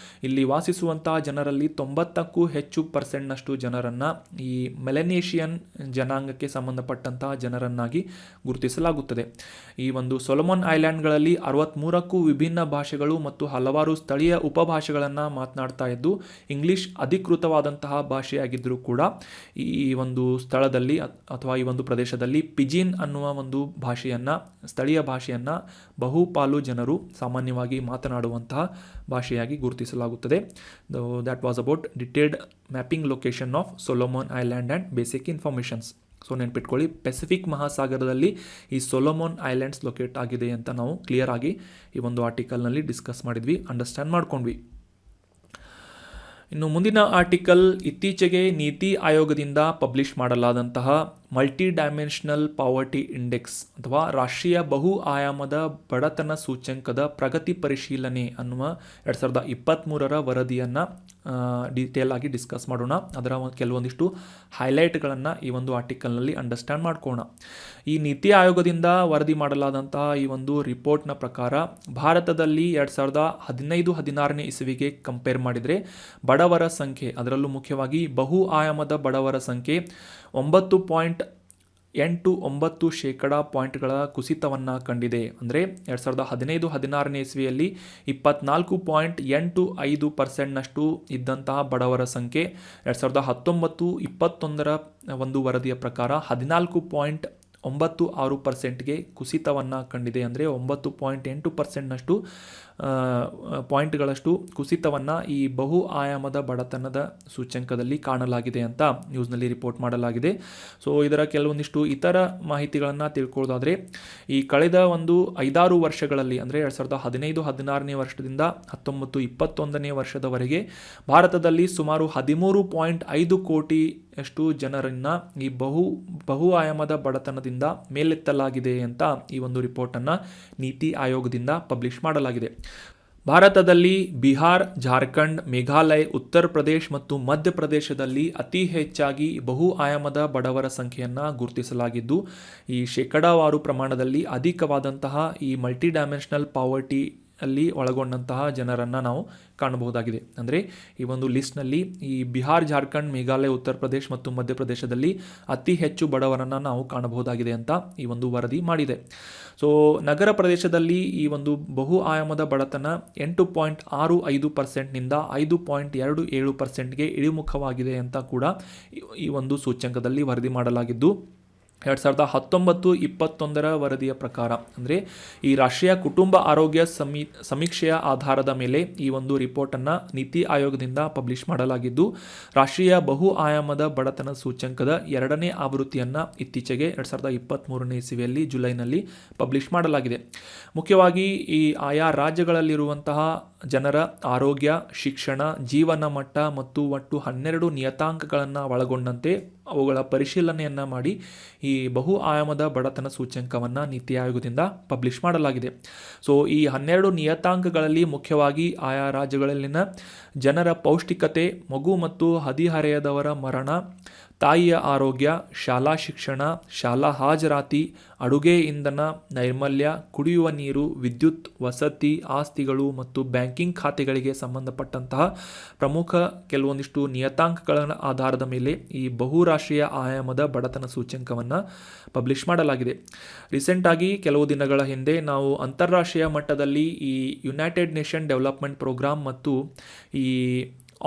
ಇಲ್ಲಿ ವಾಸಿಸುವಂತಹ ಜನರಲ್ಲಿ 90ಕ್ಕೂ ಹೆಚ್ಚು ಪರ್ಸೆಂಟ್ನಷ್ಟು ಜನರನ್ನು ಈ ಮೆಲನೇಷಿಯನ್ ಜನಾಂಗಕ್ಕೆ ಸಂಬಂಧಪಟ್ಟಂತಹ ಜನರನ್ನಾಗಿ ಗುರುತಿಸಲಾಗುತ್ತದೆ. ಈ ಒಂದು ಸೊಲೊಮನ್ ಐಲ್ಯಾಂಡ್ಗಳಲ್ಲಿ 63ಕ್ಕೂ ವಿಭಿನ್ನ ಭಾಷೆಗಳು ಮತ್ತು ಹಲವಾರು ಸ್ಥಳೀಯ ಉಪಭಾಷೆಗಳನ್ನು ಮಾತನಾಡ್ತಾ ಇದ್ದು, ಇಂಗ್ಲಿಷ್ ಅಧಿಕೃತವಾದಂತಹ ಭಾಷೆಯಾಗಿದ್ದರೂ ಕೂಡ ಈ ಒಂದು ಸ್ಥಳದಲ್ಲಿ ಅಥವಾ ಈ ಒಂದು ಪ್ರದೇಶದಲ್ಲಿ ಪಿಜಿನ್ ಅನ್ನುವ ಒಂದು ಭಾಷೆಯನ್ನು, ಸ್ಥಳೀಯ ಭಾಷೆಯನ್ನು ಬಹುಪಾಲು ಜನರು ಸಾಮಾನ್ಯವಾಗಿ ಮಾತನಾಡುವಂತಹ ಭಾಷೆಯಾಗಿ ಗುರುತಿಸಲಾಗುತ್ತದೆ. That was about detailed mapping location of Solomon island and basic informations. So ನೆನ್ಪಿಟ್ಕೊಳ್ಳಿ, ಪೆಸಿಫಿಕ್ ಮಹಾಸಾಗರದಲ್ಲಿ ಈ ಸೊಲೊಮನ್ ಐಲ್ಯಾಂಡ್ಸ್ ಲೊಕೇಟ್ ಆಗಿದೆ ಅಂತ ನಾವು ಕ್ಲಿಯರ್ ಆಗಿ ಈ ಒಂದು ಆರ್ಟಿಕಲ್ನಲ್ಲಿ ಡಿಸ್ಕಸ್ ಮಾಡಿದ್ವಿ, ಅಂಡರ್ಸ್ಟ್ಯಾಂಡ್ ಮಾಡ್ಕೊಂಡ್ವಿ. ಇನ್ನು ಮುಂದಿನ ಆರ್ಟಿಕಲ್, ಇತ್ತೀಚೆಗೆ ನೀತಿ ಆಯೋಗದಿಂದ ಪಬ್ಲಿಷ್ ಮಾಡಲಾದಂತಹ ಮಲ್ಟಿ ಡೈಮೆನ್ಷನಲ್ ಪಾವರ್ಟಿ ಇಂಡೆಕ್ಸ್ ಅಥವಾ ರಾಷ್ಟ್ರೀಯ ಬಹು ಆಯಾಮದ ಬಡತನ ಸೂಚ್ಯಂಕದ ಪ್ರಗತಿ ಪರಿಶೀಲನೆ ಅನ್ನುವ 2023ರ ವರದಿಯನ್ನು ಡೀಟೇಲ್ ಆಗಿ ಡಿಸ್ಕಸ್ ಮಾಡೋಣ. ಅದರ ಕೆಲವೊಂದಿಷ್ಟು ಹೈಲೈಟ್ಗಳನ್ನು ಈ ಒಂದು ಆರ್ಟಿಕಲ್ನಲ್ಲಿ ಅಂಡರ್ಸ್ಟ್ಯಾಂಡ್ ಮಾಡ್ಕೋಣ. ಈ ನೀತಿ ಆಯೋಗದಿಂದ ವರದಿ ಮಾಡಲಾದಂತಹ ಈ ಒಂದು ರಿಪೋರ್ಟ್ನ ಪ್ರಕಾರ ಭಾರತದಲ್ಲಿ 2015-16ನೇ ಇಸವಿಗೆ ಕಂಪೇರ್ ಮಾಡಿದರೆ ಬಡವರ ಸಂಖ್ಯೆ, ಅದರಲ್ಲೂ ಮುಖ್ಯವಾಗಿ ಬಹು ಆಯಾಮದ ಬಡವರ ಸಂಖ್ಯೆ 9.89% ಪಾಯಿಂಟ್ಗಳ ಕುಸಿತವನ್ನು ಕಂಡಿದೆ. ಅಂದರೆ 2015-16ನೇ ಇಸವಿಯಲ್ಲಿ 24.85%ನಷ್ಟು ಇದ್ದಂತಹ ಬಡವರ ಸಂಖ್ಯೆ 2019-21ರ ಒಂದು ವರದಿಯ ಪ್ರಕಾರ 14.96%ಗೆ ಕುಸಿತವನ್ನು ಕಂಡಿದೆ. ಅಂದರೆ 9.8%ನಷ್ಟು ಪಾಯಿಂಟ್ಗಳಷ್ಟು ಕುಸಿತವನ್ನು ಈ ಬಹು ಆಯಾಮದ ಬಡತನದ ಸೂಚ್ಯಂಕದಲ್ಲಿ ಕಾಣಲಾಗಿದೆ ಅಂತ ನ್ಯೂಸ್ನಲ್ಲಿ ರಿಪೋರ್ಟ್ ಮಾಡಲಾಗಿದೆ. ಸೊ ಇದರ ಕೆಲವೊಂದಿಷ್ಟು ಇತರ ಮಾಹಿತಿಗಳನ್ನು ತಿಳ್ಕೊಳ್ಳೋದಾದರೆ, ಈ ಕಳೆದ ಒಂದು 5-6 ವರ್ಷಗಳಲ್ಲಿ ಅಂದರೆ 2015-16ನೇ ವರ್ಷದಿಂದ 19-21ನೇ ವರ್ಷದವರೆಗೆ ಭಾರತದಲ್ಲಿ ಸುಮಾರು 13.5 ಕೋಟಿಯಷ್ಟು ಜನರನ್ನು ಈ ಬಹು ಆಯಾಮದ ಬಡತನದಿಂದ ಮೇಲೆತ್ತಲಾಗಿದೆ ಅಂತ ಈ ಒಂದು ರಿಪೋರ್ಟನ್ನು ನೀತಿ ಆಯೋಗದಿಂದ ಪಬ್ಲಿಷ್ ಮಾಡಲಾಗಿದೆ. ಭಾರತದಲ್ಲಿ ಬಿಹಾರ್, ಜಾರ್ಖಂಡ್, ಮೇಘಾಲಯ, ಉತ್ತರ ಪ್ರದೇಶ್ ಮತ್ತು ಮಧ್ಯಪ್ರದೇಶದಲ್ಲಿ ಅತಿ ಹೆಚ್ಚಾಗಿ ಬಹು ಆಯಾಮದ ಬಡವರ ಸಂಖ್ಯೆಯನ್ನು ಗುರುತಿಸಲಾಗಿದ್ದು, ಈ ಶೇಕಡಾವಾರು ಪ್ರಮಾಣದಲ್ಲಿ ಅಧಿಕವಾದಂತಹ ಈ ಮಲ್ಟಿ ಡೈಮೆನ್ಷನಲ್ ಪಾವರ್ಟಿ ಅಲ್ಲಿ ಒಳಗೊಂಡಂತಹ ಜನರನ್ನು ನಾವು ಕಾಣಬಹುದಾಗಿದೆ. ಅಂದರೆ ಈ ಒಂದು ಲಿಸ್ಟ್ನಲ್ಲಿ ಈ ಬಿಹಾರ್, ಜಾರ್ಖಂಡ್, ಮೇಘಾಲಯ, ಉತ್ತರ ಪ್ರದೇಶ್ ಮತ್ತು ಮಧ್ಯಪ್ರದೇಶದಲ್ಲಿ ಅತಿ ಹೆಚ್ಚು ಬಡವರನ್ನು ನಾವು ಕಾಣಬಹುದಾಗಿದೆ ಅಂತ ಈ ಒಂದು ವರದಿ ಮಾಡಿದೆ. ಸೊ ನಗರ ಪ್ರದೇಶದಲ್ಲಿ ಈ ಒಂದು ಬಹು ಆಯಾಮದ ಬಡತನ 8.65%ನಿಂದ 5.27%ಗೆ ಇಳಿಮುಖವಾಗಿದೆ ಅಂತ ಕೂಡ ಈ ಒಂದು ಸೂಚ್ಯಂಕದಲ್ಲಿ ವರದಿ ಮಾಡಲಾಗಿದ್ದು, 2019-21ರ ವರದಿಯ ಪ್ರಕಾರ ಅಂದರೆ ಈ ರಾಷ್ಟ್ರೀಯ ಕುಟುಂಬ ಆರೋಗ್ಯ ಸಮೀಕ್ಷೆಯ ಆಧಾರದ ಮೇಲೆ ಈ ಒಂದು ರಿಪೋರ್ಟನ್ನು ನೀತಿ ಆಯೋಗದಿಂದ ಪಬ್ಲಿಷ್ ಮಾಡಲಾಗಿದ್ದು, ರಾಷ್ಟ್ರೀಯ ಬಹು ಆಯಾಮದ ಬಡತನ ಸೂಚ್ಯಂಕದ 2ನೇ ಆವೃತ್ತಿಯನ್ನು ಇತ್ತೀಚೆಗೆ 2023ನೇ ಇಸವಿಯಲ್ಲಿ ಜುಲೈನಲ್ಲಿ ಪಬ್ಲಿಷ್ ಮಾಡಲಾಗಿದೆ. ಮುಖ್ಯವಾಗಿ ಈ ಆಯಾ ರಾಜ್ಯಗಳಲ್ಲಿರುವಂತಹ ಜನರ ಆರೋಗ್ಯ, ಶಿಕ್ಷಣ, ಜೀವನ ಮಟ್ಟ ಮತ್ತು ಒಟ್ಟು 12 ನಿಯತಾಂಕಗಳನ್ನು ಒಳಗೊಂಡಂತೆ ಅವುಗಳ ಪರಿಶೀಲನೆಯನ್ನು ಮಾಡಿ ಈ ಬಹು ಆಯಾಮದ ಬಡತನ ಸೂಚ್ಯಂಕವನ್ನು ನೀತಿ ಆಯೋಗದಿಂದ ಪಬ್ಲಿಷ್ ಮಾಡಲಾಗಿದೆ. ಸೊ ಈ 12 ನಿಯತಾಂಕಗಳಲ್ಲಿ ಮುಖ್ಯವಾಗಿ ಆಯಾ ರಾಜ್ಯಗಳಲ್ಲಿನ ಜನರ ಪೌಷ್ಟಿಕತೆ, ಮಗು ಮತ್ತು ಹದಿಹರೆಯದವರ ಮರಣ, ತಾಯಿಯ ಆರೋಗ್ಯ, ಶಾಲಾ ಶಿಕ್ಷಣ, ಶಾಲಾ ಹಾಜರಾತಿ, ಅಡುಗೆ ಇಂಧನ, ನೈರ್ಮಲ್ಯ, ಕುಡಿಯುವ ನೀರು, ವಿದ್ಯುತ್, ವಸತಿ, ಆಸ್ತಿಗಳು ಮತ್ತು ಬ್ಯಾಂಕಿಂಗ್ ಖಾತೆಗಳಿಗೆ ಸಂಬಂಧಪಟ್ಟಂತಹ ಪ್ರಮುಖ ಕೆಲವೊಂದಿಷ್ಟು ನಿಯತಾಂಕಗಳ ಆಧಾರದ ಮೇಲೆ ಈ ಬಹುರಾಷ್ಟ್ರೀಯ ಆಯಾಮದ ಬಡತನ ಸೂಚ್ಯಂಕವನ್ನು ಪಬ್ಲಿಷ್ ಮಾಡಲಾಗಿದೆ. ರೀಸೆಂಟಾಗಿ ಕೆಲವು ದಿನಗಳ ಹಿಂದೆ ನಾವು ಅಂತಾರಾಷ್ಟ್ರೀಯ ಮಟ್ಟದಲ್ಲಿ ಈ ಯುನೈಟೆಡ್ ನೇಷನ್ ಡೆವಲಪ್ಮೆಂಟ್ ಪ್ರೋಗ್ರಾಮ್ ಮತ್ತು ಈ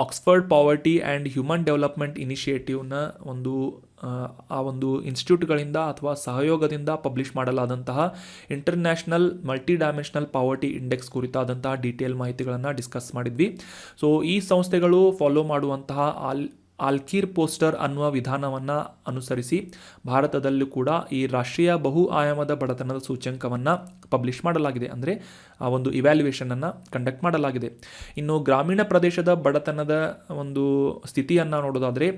Oxford poverty and human development ಇನಿಷಿಯೇಟಿವ್ನ ಆ ಒಂದು ಇನ್ಸ್ಟಿಟ್ಯೂಟ್ಗಳಿಂದ ಅಥವಾ ಸಹಯೋಗದಿಂದ ಪಬ್ಲಿಷ್ ಮಾಡಲಾದಂತಹ international multi dimensional poverty index ಕುರಿತಾದಂತಹ ಡೀಟೇಲ್ ಮಾಹಿತಿಗಳನ್ನು ಡಿಸ್ಕಸ್ ಮಾಡಿದ್ವಿ. ಸೊ ಈ ಸಂಸ್ಥೆಗಳು ಫಾಲೋ ಮಾಡುವಂತಹ ಆಲ್ಕೀರ್ ಪೋಸ್ಟರ್ ಅನ್ನುವ ವಿಧಾನವನ್ನು ಅನುಸರಿಸಿ ಭಾರತದಲ್ಲೂ ಕೂಡ ಈ ರಾಷ್ಟ್ರೀಯ ಬಹು ಆಯಾಮದ ಬಡತನದ ಸೂಚ್ಯಂಕವನ್ನು ಪಬ್ಲಿಷ್ ಮಾಡಲಾಗಿದೆ. ಅಂದರೆ ಆ ಒಂದು ಇವ್ಯಾಲ್ಯುಯೇಷನನ್ನು ಕಂಡಕ್ಟ್ ಮಾಡಲಾಗಿದೆ. ಇನ್ನು ಗ್ರಾಮೀಣ ಪ್ರದೇಶದ ಬಡತನದ ಒಂದು ಸ್ಥಿತಿಯನ್ನು ನೋಡೋದಾದರೆ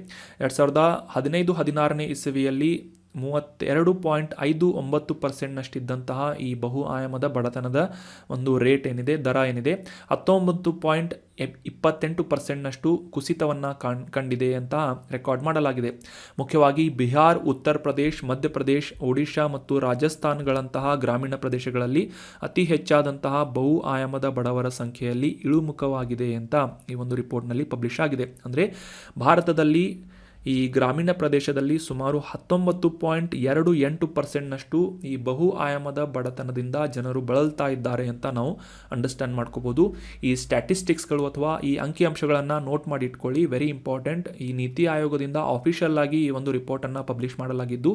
2015-16ನೇ ಇಸವಿಯಲ್ಲಿ 32.59%ನಷ್ಟಿದ್ದಂತಹ ಈ ಬಹು ಆಯಾಮದ ಬಡತನದ ಒಂದು ರೇಟ್ ಏನಿದೆ, ದರ ಏನಿದೆ, 19.28%ನಷ್ಟು ಕುಸಿತವನ್ನು ಕಂಡಿದೆ ಅಂತ ರೆಕಾರ್ಡ್ ಮಾಡಲಾಗಿದೆ. ಮುಖ್ಯವಾಗಿ ಬಿಹಾರ್, ಉತ್ತರ ಪ್ರದೇಶ್, ಮಧ್ಯಪ್ರದೇಶ್, ಒಡಿಶಾ ಮತ್ತು ರಾಜಸ್ಥಾನ್ಗಳಂತಹ ಗ್ರಾಮೀಣ ಪ್ರದೇಶಗಳಲ್ಲಿ ಅತಿ ಹೆಚ್ಚಾದಂತಹ ಬಹು ಆಯಾಮದ ಬಡವರ ಸಂಖ್ಯೆಯಲ್ಲಿ ಇಳಿಮುಖವಾಗಿದೆ ಅಂತ ಈ ಒಂದು ರಿಪೋರ್ಟ್ನಲ್ಲಿ ಪಬ್ಲಿಷ್ ಆಗಿದೆ. ಅಂದರೆ ಭಾರತದಲ್ಲಿ ಈ ಗ್ರಾಮೀಣ ಪ್ರದೇಶದಲ್ಲಿ ಸುಮಾರು 19.28%ನಷ್ಟು ಈ ಬಹು ಆಯಾಮದ ಬಡತನದಿಂದ ಜನರು ಬಳಲ್ತಾ ಇದ್ದಾರೆ ಅಂತ ನಾವು ಅಂಡರ್ಸ್ಟ್ಯಾಂಡ್ ಮಾಡ್ಕೋಬೋದು. ಈ ಸ್ಟ್ಯಾಟಿಸ್ಟಿಕ್ಸ್ಗಳು ಅಥವಾ ಈ ಅಂಕಿಅಂಶಗಳನ್ನು ನೋಟ್ ಮಾಡಿ ಇಟ್ಕೊಳ್ಳಿ, ವೆರಿ ಇಂಪಾರ್ಟೆಂಟ್. ಈ ನೀತಿ ಆಯೋಗದಿಂದ ಆಫಿಷಿಯಲ್ ಆಗಿ ಈ ಒಂದು ರಿಪೋರ್ಟನ್ನು ಪಬ್ಲಿಷ್ ಮಾಡಲಾಗಿದ್ದು,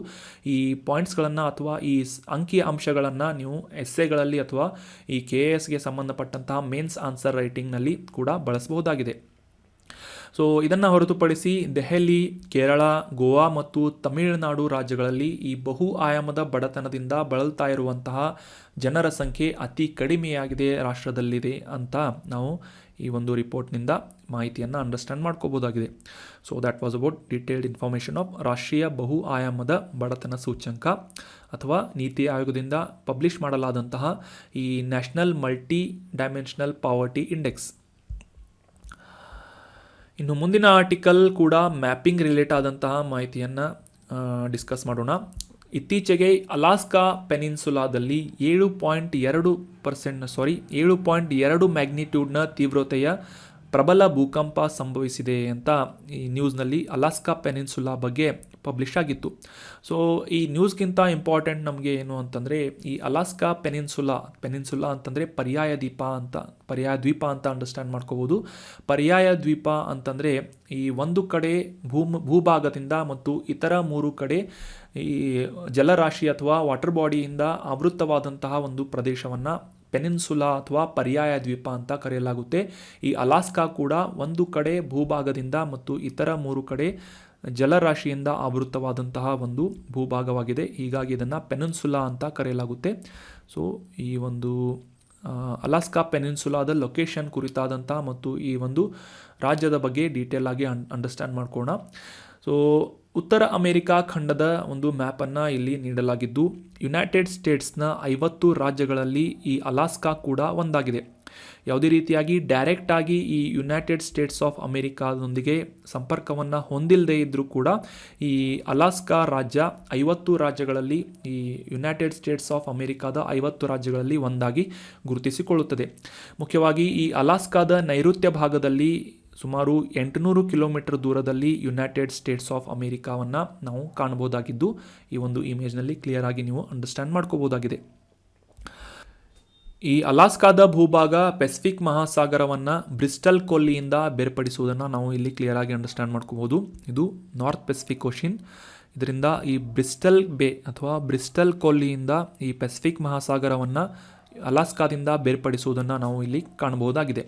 ಈ ಪಾಯಿಂಟ್ಸ್ಗಳನ್ನು ಅಥವಾ ಈ ಅಂಕಿ ಅಂಶಗಳನ್ನು ನೀವು ಎಸ್ಸೆಗಳಲ್ಲಿ ಅಥವಾ ಈ KASಗೆ ಸಂಬಂಧಪಟ್ಟಂತಹ ಮೇನ್ಸ್ ಆನ್ಸರ್ ರೈಟಿಂಗ್ನಲ್ಲಿ ಕೂಡ ಬಳಸಬಹುದಾಗಿದೆ. ಸೊ ಇದನ್ನು ಹೊರತುಪಡಿಸಿ ದೆಹಲಿ, ಕೇರಳ, ಗೋವಾ ಮತ್ತು ತಮಿಳುನಾಡು ರಾಜ್ಯಗಳಲ್ಲಿ ಈ ಬಹು ಆಯಾಮದ ಬಡತನದಿಂದ ಬಳಲ್ತಾ ಇರುವಂತಹ ಜನರ ಸಂಖ್ಯೆ ಅತಿ ಕಡಿಮೆಯಾಗಿದೆ ರಾಷ್ಟ್ರದಲ್ಲಿದೆ ಅಂತ ನಾವು ಈ ಒಂದು ರಿಪೋರ್ಟ್ನಿಂದ ಮಾಹಿತಿಯನ್ನು ಅಂಡರ್ಸ್ಟ್ಯಾಂಡ್ ಮಾಡ್ಕೋಬೋದಾಗಿದೆ. So that was about detailed information of ರಾಷ್ಟ್ರೀಯ ಬಹು ಆಯಾಮದ ಬಡತನ ಸೂಚ್ಯಂಕ ಅಥವಾ ನೀತಿ ಆಯೋಗದಿಂದ ಪಬ್ಲಿಷ್ ಮಾಡಲಾದಂತಹ ಈ national multi dimensional poverty index. ಇನ್ನು ಮುಂದಿನ ಆರ್ಟಿಕಲ್ ಕೂಡ ಮ್ಯಾಪಿಂಗ್ ರಿಲೇಟ್ ಆದಂತಹ ಮಾಹಿತಿಯನ್ನು ಡಿಸ್ಕಸ್ ಮಾಡೋಣ. ಇತ್ತೀಚೆಗೆ ಅಲಾಸ್ಕಾ ಪೆನಿನ್ಸುಲಾದಲ್ಲಿ 7.2 ಮ್ಯಾಗ್ನಿಟ್ಯೂಡ್ನ ತೀವ್ರತೆಯ ಪ್ರಬಲ ಭೂಕಂಪ ಸಂಭವಿಸಿದೆ ಅಂತ ಈ ನ್ಯೂಸ್ನಲ್ಲಿ ಅಲಾಸ್ಕಾ ಪೆನಿನ್ಸುಲಾ ಬಗ್ಗೆ ಪಬ್ಲಿಷ್ ಆಗಿತ್ತು. ಸೊ ಈ ನ್ಯೂಸ್ಗಿಂತ ಇಂಪಾರ್ಟೆಂಟ್ ನಮಗೆ ಏನು ಅಂತಂದರೆ, ಈ ಅಲಾಸ್ಕಾ ಪೆನಿನ್ಸುಲಾ ಅಂತಂದರೆ ಪರ್ಯಾಯ ದ್ವೀಪ ಅಂತ ಅಂಡರ್ಸ್ಟ್ಯಾಂಡ್ ಮಾಡ್ಕೋಬೋದು. ಪರ್ಯಾಯ ದ್ವೀಪ ಅಂತಂದರೆ ಈ ಒಂದು ಕಡೆ ಭೂಭಾಗದಿಂದ ಮತ್ತು ಇತರ 3 ಕಡೆ ಈ ಜಲರಾಶಿ ಅಥವಾ ವಾಟರ್ ಬಾಡಿಯಿಂದ ಆವೃತವಾದಂತಹ ಒಂದು ಪ್ರದೇಶವನ್ನು ಪೆನಿನ್ಸುಲಾ ಅಥವಾ ಪರ್ಯಾಯ ದ್ವೀಪ ಅಂತ ಕರೆಯಲಾಗುತ್ತೆ. ಈ ಅಲಾಸ್ಕಾ ಕೂಡ ಒಂದು ಕಡೆ ಭೂಭಾಗದಿಂದ ಮತ್ತು ಇತರ 3 ಕಡೆ ಜಲರಾಶಿಯಿಂದ ಆವೃತವಾದಂತಹ ಒಂದು ಭೂಭಾಗವಾಗಿದೆ. ಹೀಗಾಗಿ ಇದನ್ನು ಪೆನಿನ್ಸುಲಾ ಅಂತ ಕರೆಯಲಾಗುತ್ತೆ. ಸೊ ಈ ಒಂದು ಅಲಾಸ್ಕಾ ಪೆನಿನ್ಸುಲಾದ ಲೊಕೇಶನ್ ಕುರಿತಾದಂಥ ಮತ್ತು ಈ ಒಂದು ರಾಜ್ಯದ ಬಗ್ಗೆ ಡೀಟೇಲ್ ಆಗಿ ಅಂಡರ್ಸ್ಟ್ಯಾಂಡ್ ಮಾಡ್ಕೋಣ. ಸೊ ಉತ್ತರ ಅಮೆರಿಕಾ ಖಂಡದ ಒಂದು ಮ್ಯಾಪನ್ನು ಇಲ್ಲಿ ನೀಡಲಾಗಿದ್ದು, ಯುನೈಟೆಡ್ ಸ್ಟೇಟ್ಸ್ನ 50 ರಾಜ್ಯಗಳಲ್ಲಿ ಈ ಅಲಾಸ್ಕಾ ಕೂಡ ಒಂದಾಗಿದೆ. ಯಾವುದೇ ರೀತಿಯಾಗಿ ಡೈರೆಕ್ಟಾಗಿ ಈ ಯುನೈಟೆಡ್ ಸ್ಟೇಟ್ಸ್ ಆಫ್ ಅಮೆರಿಕಾದೊಂದಿಗೆ ಸಂಪರ್ಕವನ್ನು ಹೊಂದಿಲ್ಲದೆ ಇದ್ದರೂ ಕೂಡ ಈ ಅಲಾಸ್ಕಾ ರಾಜ್ಯ 50 ರಾಜ್ಯಗಳಲ್ಲಿ, ಈ ಯುನೈಟೆಡ್ ಸ್ಟೇಟ್ಸ್ ಆಫ್ ಅಮೆರಿಕಾದ 50 ರಾಜ್ಯಗಳಲ್ಲಿ ಒಂದಾಗಿ ಗುರುತಿಸಿಕೊಳ್ಳುತ್ತದೆ. ಮುಖ್ಯವಾಗಿ ಈ ಅಲಾಸ್ಕಾದ ನೈಋತ್ಯ ಭಾಗದಲ್ಲಿ ಸುಮಾರು 800 ಕಿಲೋಮೀಟರ್ ದೂರದಲ್ಲಿ ಯುನೈಟೆಡ್ ಸ್ಟೇಟ್ಸ್ ಆಫ್ ಅಮೆರಿಕಾವನ್ನು ನಾವು ಕಾಣಬಹುದಾಗಿದ್ದು, ಈ ಒಂದು ಇಮೇಜ್ನಲ್ಲಿ ಕ್ಲಿಯರ್ ಆಗಿ ನೀವು ಅಂಡರ್ಸ್ಟ್ಯಾಂಡ್ ಮಾಡ್ಕೋಬಹುದಾಗಿದೆ. ಈ ಅಲಾಸ್ಕಾದ ಭೂಭಾಗ ಪೆಸಿಫಿಕ್ ಮಹಾಸಾಗರವನ್ನು ಬ್ರಿಸ್ಟಲ್ ಕೊಲ್ಲಿಯಿಂದ ಬೇರ್ಪಡಿಸುವುದನ್ನು ನಾವು ಇಲ್ಲಿ ಕ್ಲಿಯರ್ ಆಗಿ ಅಂಡರ್ಸ್ಟ್ಯಾಂಡ್ ಮಾಡ್ಕೋಬಹುದು. ಇದು ನಾರ್ತ್ ಪೆಸಿಫಿಕ್ ಓಷನ್. ಇದರಿಂದ ಈ ಬ್ರಿಸ್ಟಲ್ ಬೇ ಅಥವಾ ಬ್ರಿಸ್ಟಲ್ ಕೊಲ್ಲಿಯಿಂದ ಈ ಪೆಸಿಫಿಕ್ ಮಹಾಸಾಗರವನ್ನು ಅಲಾಸ್ಕಾದಿಂದ ಬೇರ್ಪಡಿಸುವುದನ್ನು ನಾವು ಇಲ್ಲಿ ಕಾಣಬಹುದಾಗಿದೆ.